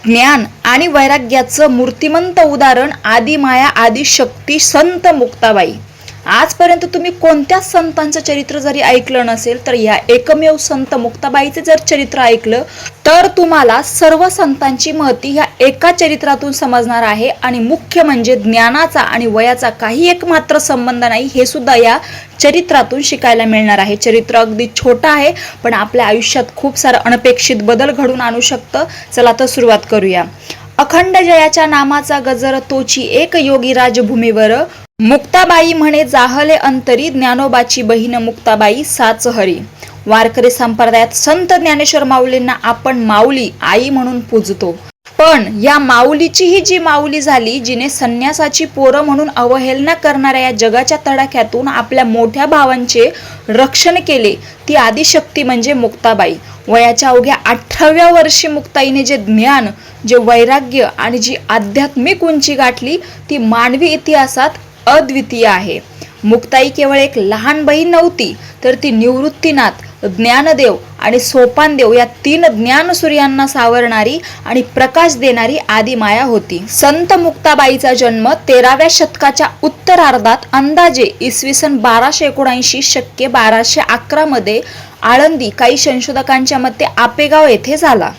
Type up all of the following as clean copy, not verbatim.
ज्ञान आणि वैराग्याचं मूर्तिमंत उदाहरण आदिमाया आदिशक्ती संत मुक्ताबाई। आजपर्यंत तुम्ही कोणत्याच संतांचं चरित्र जरी ऐकलं नसेल तर या एकमेव संत मुक्ताबाईचे जर चरित्र ऐकलं तर तुम्हाला सर्व संतांची महती ह्या एका चरित्रातून समजणार आहे। आणि मुख्य म्हणजे ज्ञानाचा आणि वयाचा काही एक मात्र संबंध नाही हे सुद्धा या चरित्रातून शिकायला मिळणार आहे। चरित्र अगदी छोटं आहे पण आपल्या आयुष्यात खूप सारा अनपेक्षित बदल घडून आणू शकतं। चला तर सुरुवात करूया। अखंड जयाच्या नामाचा गजर तोची एक योगी राजभूमीवर, मुक्ताबाई म्हणे जाहले अंतरी, ज्ञानोबाची बहीण मुक्ताबाई साच हरी। वारकरी संप्रदायात संत ज्ञानेश्वर माऊलींना आपण माऊली आई म्हणून पूजतो, पण या माऊलीचीही जी माऊली झाली जिने संन्यासाची पोरं म्हणून अवहेलना करणाऱ्या या जगाच्या तडाख्यातून आपल्या मोठ्या भावांचे रक्षण केले ती आदिशक्ती म्हणजे मुक्ताबाई। वयाच्या अवघ्या 18व्या वर्षी मुक्ताईने जे ज्ञान, जे वैराग्य आणि जी आध्यात्मिक उंची गाठली ती मानवी इतिहासात अद्वितीय आहे। मुक्ताई केवळ एक लहान बहीण नव्हती तर ती निवृत्तीनाथ, ज्ञानदेव आणि सोपानदेव या तीन ज्ञानसूर्यांना सावरणारी आणि प्रकाश देणारी आदिमाया होती। संत मुक्ताबाईचा जन्म 13व्या शतकाच्या उत्तरार्धात अंदाजे इसवी सन 1279 शक्य 1211 मध्ये आळंदी, काही संशोधकांच्या मते आपेगाव येथे झाला।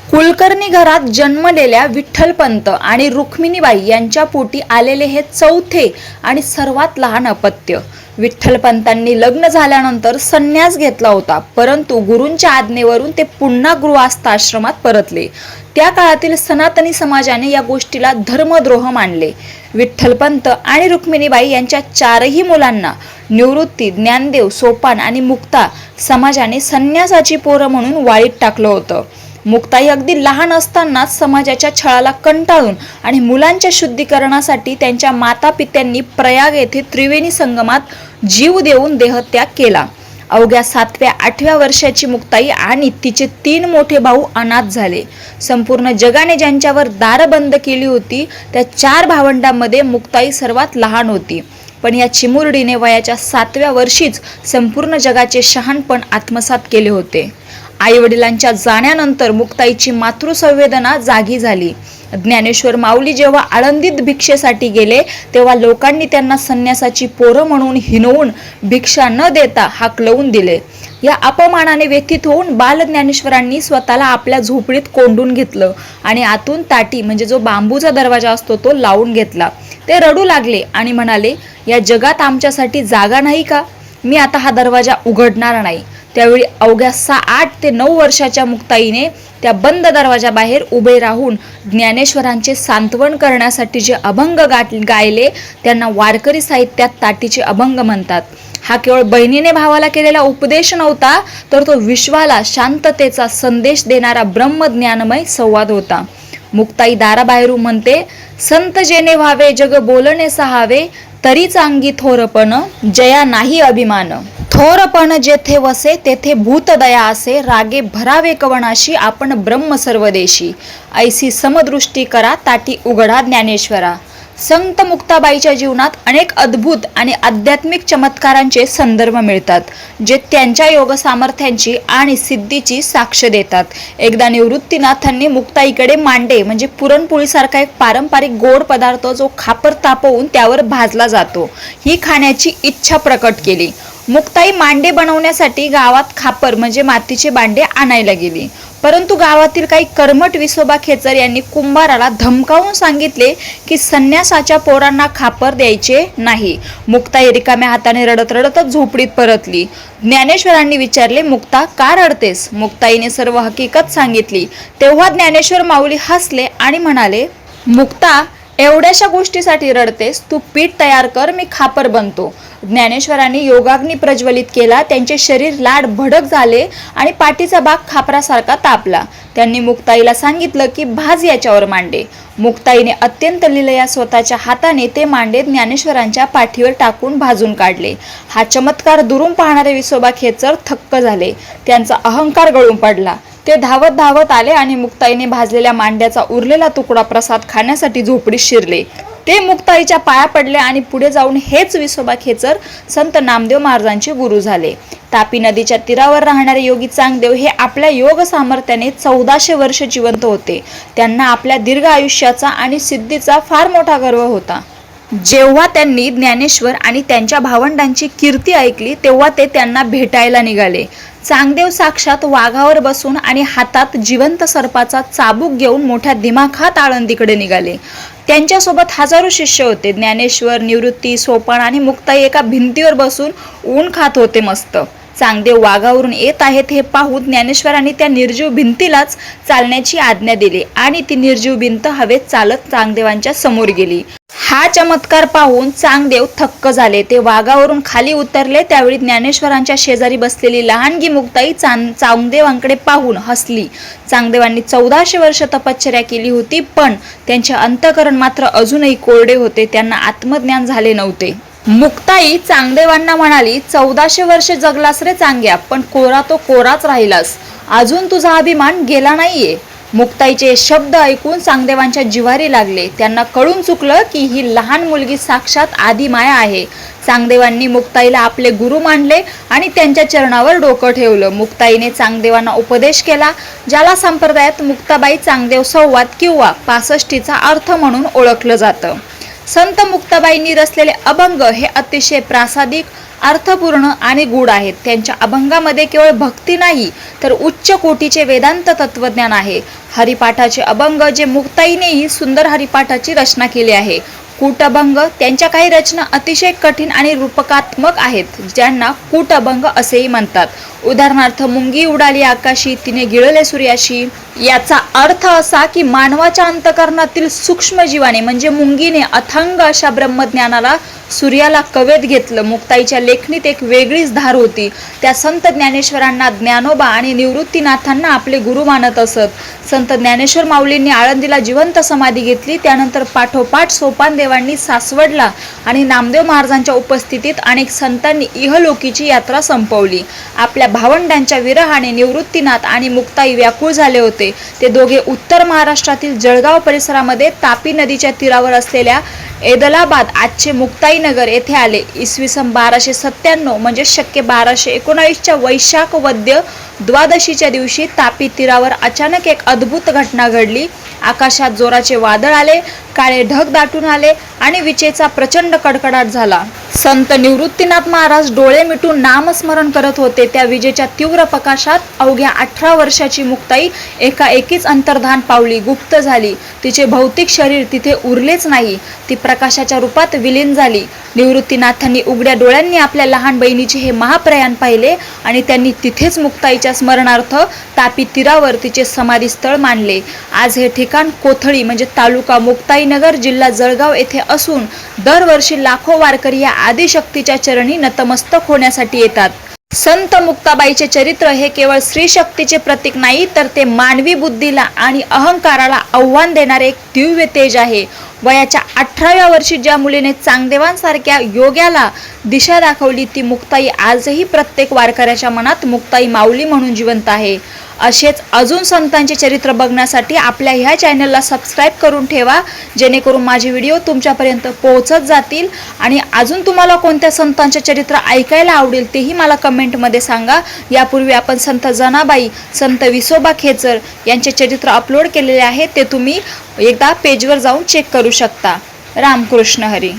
कुलकर्णी घरात जन्मलेल्या विठ्ठलपंत आणि रुक्मिणीबाई यांच्या पोटी आलेले हे चौथे आणि सर्वात लहान अपत्य। विठ्ठलपंतांनी लग्न झाल्यानंतर संन्यास घेतला होता, परंतु गुरूंच्या आज्ञेवरून ते पुन्हा गृहस्थ आश्रमात परतले। त्या काळातील सनातनी समाजाने या गोष्टीला धर्मद्रोह मानले। विठ्ठलपंत आणि रुक्मिणीबाई यांच्या चारही मुलांना निवृत्ती, ज्ञानदेव, सोपान आणि मुक्ता समाजाने संन्यासाची पोरं म्हणून वाळीत टाकलं होतं। मुक्ताई अगदी लहान असतानाच समाजाच्या छळाला कंटाळून आणि मुलांच्या शुद्धीकरणासाठी त्यांच्या मातापित्यांनी प्रयाग येथे त्रिवेणी संगमात जीव देऊन देहत्याग केला। अवघ्या 7व्या-8व्या वर्षाची मुक्ताई आणि तिचे 3 मोठे भाऊ अनाथ झाले। संपूर्ण जगाने ज्यांच्यावर दार बंद केली होती त्या 4 भावंडांमध्ये मुक्ताई सर्वात लहान होती, पण या चिमुरडीने वयाच्या 7व्या वर्षीच संपूर्ण जगाचे शहाणपण आत्मसात केले होते। आई वडिलांच्या जाण्यानंतर मुक्ताईची मातृसंवेदना जागी झाली। ज्ञानेश्वर माऊली जेव्हा आळंदीत भिक्षेसाठी गेले तेव्हा लोकांनी त्यांना संन्यासाची पोरं म्हणून हिणवून भिक्षा न देता हाकलवून दिले। या अपमानाने व्यथित होऊन बाल ज्ञानेश्वरांनी स्वतःला आपल्या झोपडीत कोंडून घेतलं आणि आतून ताटी म्हणजे जो बांबूचा दरवाजा असतो तो लावून घेतला। ते रडू लागले आणि म्हणाले, या जगात आमच्यासाठी जागा नाही का? मी आता हा दरवाजा उघडणार नाही। त्यावेळी अवघ्या 8 ते 9 वर्षाच्या मुक्ताईने त्या बंद दरवाजाबाहेर उभे राहून ज्ञानेश्वरांचे सांत्वन करण्यासाठी जे अभंग गायले त्यांना वारकरी साहित्यात ताटीचे अभंग म्हणतात। हा केवळ बहिणीने भावाला केलेला उपदेश नव्हता तर तो विश्वाला शांततेचा संदेश देणारा ब्रह्मज्ञानमय संवाद होता। मुक्ताई दाराबाहेरून म्हणते, संत जेने व्हावे जग बोलणे सहावे, तरी चांगी थोरपण जया नाही अभिमान। थोरपण जेथे वसे तेथे भूतदया असे, रागे भरावे कवनाशी आपण ब्रह्म सर्वदेशी। ऐसी समदृष्टी करा ताटी उघडा ज्ञानेश्वरा। संत मुक्ताबाईच्या जीवनात अनेक अद्भुत आणि आध्यात्मिक चमत्कारांचे संदर्भ मिळतात जे त्यांच्या योग सामर्थ्यांची आणि सिद्धीची साक्ष देतात। एकदा निवृत्तीनाथांनी मुक्ताईकडे मांडे म्हणजे पुरणपोळीसारखा एक पारंपरिक गोड पदार्थ जो खापर तापवून त्यावर भाजला जातो ही खाण्याची इच्छा प्रकट केली। मुक्ताई मांडे बनवण्यासाठी गावात खापर म्हणजे मातीचे भांडे आणायला गेली, परंतु गावातील काही कर्मठ विसोबा खेचर यांनी कुंभाराला धमकावून सांगितले की संन्यासाच्या पोरांना खापर द्यायचे नाही। मुक्ताई रिकाम्या हाताने रडत रडतच झोपडीत परतली। ज्ञानेश्वरांनी विचारले, मुक्ता का रडतेस? मुक्ताईने सर्व हकीकत सांगितली। तेव्हा ज्ञानेश्वर माऊली हसले आणि म्हणाले, मुक्ता एवढ्याशा गोष्टीसाठी रडतेस? तू पीठ तयार कर, मी खापर बनतो। ज्ञानेश्वरांनी योगाग्नी प्रज्वलित केला, त्यांचे शरीर लाड भडक झाले आणि पाठीचा भाग खापरासारखा तापला। त्यांनी मुक्ताईला सांगितलं की भाज याच्यावर मांडे। मुक्ताईने अत्यंत लीलया स्वतःच्या हाताने ते मांडे ज्ञानेश्वरांच्या पाठीवर टाकून भाजून काढले। हा चमत्कार दुरून पाहणारे विसोबा खेचर थक्क झाले, त्यांचा अहंकार गळून पडला। ते धावत धावत आले आणि मुक्ताईने भाजलेल्या मांड्याचा उरलेला तुकडा प्रसाद खाण्यासाठी झोपडीत शिरले। ते मुक्ताईच्या पाया पडले आणि पुढे जाऊन हेच विसोबा खेचर संत नामदेव महाराजांचे गुरु झाले. तापी नदीच्या तीरावर राहणारे योगी चांगदेव हे आपल्या योग सामर्थ्याने 1400 वर्ष जिवंत होते. त्यांना आपल्या दीर्घ आयुष्याचा आणि सिद्धीचा फार मोठा गर्व होता. जेव्हा त्यांनी ज्ञानेश्वर आणि त्यांच्या भावंडांची कीर्ती ऐकली तेव्हा ते त्यांना भेटायला निघाले. चांगदेव साक्षात वाघावर बसून आणि हातात जिवंत सर्पाचा चाबूक घेऊन मोठ्या दिमाखात आळंदीकडे निघाले. त्यांच्यासोबत हजारो शिष्य होते. ज्ञानेश्वर, निवृत्ती, सोपान आणि मुक्ताई एका भिंतीवर बसून ऊन खात होते मस्त. चांगदेव वाघावरून येत आहेत हे पाहून ज्ञानेश्वरांनी त्या निर्जीव भिंतीलाच चालण्याची आज्ञा दिली आणि ती निर्जीव भिंत हवेत चालत चांगदेवांच्या समोर गेली. हा चमत्कार पाहून चांगदेव थक्क झाले. ते वाघावरून खाली उतरले त्यावेळी ज्ञानेश्वरांच्या शेजारी बसलेली लहानगी मुक्ताई चांगदेवांकडे पाहून हसली. चांगदेवांनी 1400 वर्ष तपश्चर्या केली होती, पण त्यांचे अंतःकरण मात्र अजूनही कोरडे होते. त्यांना आत्मज्ञान झाले नव्हते. मुक्ताई चांगदेवांना म्हणाली, 1400 वर्ष जगलास रे चांग्या, पण कोरा तो कोराच राहिलास. अजून तुझा अभिमान गेला नाहीये. मुक्ताईचे शब्द ऐकून चांगदेवांच्या जिव्हारी लागले. त्यांना कळून चुकलं की ही लहान मुलगी साक्षात आदिमाया आहे. चांगदेवांनी मुक्ताईला आपले गुरु मानले आणि त्यांच्या चरणावर डोकं ठेवलं. मुक्ताईने चांगदेवांना उपदेश केला, ज्याला संप्रदायात मुक्ताबाई चांगदेव संवाद किंवा 65चा अर्थ म्हणून ओळखलं जातं. संत मुक्ताबाईंनी रचलेले अभंग हे अतिशय प्रासादिक, अर्थपूर्ण आणि गूढ आहेत. त्यांच्या अभंगामध्ये केवळ भक्ती नाही तर उच्च कोटीचे वेदांत तत्वज्ञान आहे. हरिपाठाचे अभंग जे मुक्ताईनेही सुंदर हरिपाठाची रचना केली आहे. कूटअभंग त्यांच्या काही रचना अतिशय कठीण आणि रूपकात्मक आहेत, ज्यांना कूटअभंग असेही म्हणतात. उदाहरणार्थ, मुंगी उडाली आकाशी, तिने गिळले सूर्याशी. याचा अर्थ असा की मानवाच्या अंतःकरणातील सूक्ष्म जीवाने म्हणजे मुंगीने अथांग अशा ब्रह्मज्ञानाला सूर्याला कवेत घेतलं. मुक्ताईच्या लेखणीत एक वेगळीच धार होती. त्या संत ज्ञानेश्वरांना, ज्ञानोबा आणि निवृत्तीनाथांना आपले गुरु मानत असत. संत ज्ञानेश्वर माऊलींनी आळंदीला जिवंत समाधी घेतली. त्यानंतर पाठोपाठ सोपान देवांनी सासवडला आणि नामदेव महाराजांच्या उपस्थितीत अनेक संतांनी इहलोकीची यात्रा संपवली. आपल्या भावंडांच्या विरहाने निवृत्तीनाथ आणि मुक्ताई व्याकुळ झाले होते. ते दोघे उत्तर महाराष्ट्रातील जळगाव परिसरामध्ये तापी नदीच्या तीरावर असलेल्या ऐदलाबाद, आजचे मुक्ताईनगर येथे आले. इसवी सन 1297 म्हणजे शके 1219च्या वैशाख वद्य द्वादशीच्या दिवशी तापी तीरावर अचानक एक अद्भुत घटना घडली. आकाशात जोराचे वादळ आले, काळे ढग दाटून आले आणि विजेचा प्रचंड कडकडाट झाला. संत निवृत्तीनाथ महाराज डोळे मिटून नामस्मरण करत होते. त्या विजेच्या तीव्र प्रकाशात अवघ्या 18 वर्षाची मुक्ताई एकाएकीच अंतर्धान पावली, गुप्त झाली. तिचे भौतिक शरीर तिथे उरलेच नाही. ती प्रकाशाच्या रूपात विलीन झाली. निवृत्तीनाथांनी उघड्या डोळ्यांनी आपल्या लहान बहिणीचे हे महाप्रयाण पाहिले आणि त्यांनी तिथेच मुक्ताईच्या स्मरणार्थ तापी तीरावर तिचे समाधीस्थळ मानले. आज हे ठिकाण कोथळी म्हणजे तालुका मुक्ताईनगर, जिल्हा जळगाव येथे असून दरवर्षी लाखो वारकरी या आदिशक्तीच्या चरणी नतमस्तक होण्यासाठी येतात. संत मुक्ताबाईचे चरित्र हे केवळ स्त्री शक्तीचे प्रतीक नाही, तर ते मानवी बुद्धीला आणि अहंकाराला आव्हान देणारे एक दिव्य तेज आहे. वयाच्या 18व्या वर्षी ज्या मुलीने चांगदेवांसारख्या योग्याला दिशा दाखवली, ती मुक्ताई आजही प्रत्येक वारकऱ्याच्या मनात मुक्ताई माऊली म्हणून जिवंत आहे. असेच अजून संतांचे चरित्र बघण्यासाठी आपल्या ह्या चॅनलला सबस्क्राईब करून ठेवा, जेणेकरून माझे व्हिडिओ तुमच्यापर्यंत पोहोचत जातील. आणि अजून तुम्हाला कोणत्या संतांचे चरित्र ऐकायला आवडेल तेही मला कमेंटमध्ये सांगा. यापूर्वी आपण संत जनाबाई, संत विसोबा खेचर यांचे चरित्र अपलोड केलेले आहे, ते तुम्ही एकदा पेजवर जाऊन चेक करू शकता. रामकृष्ण हरी.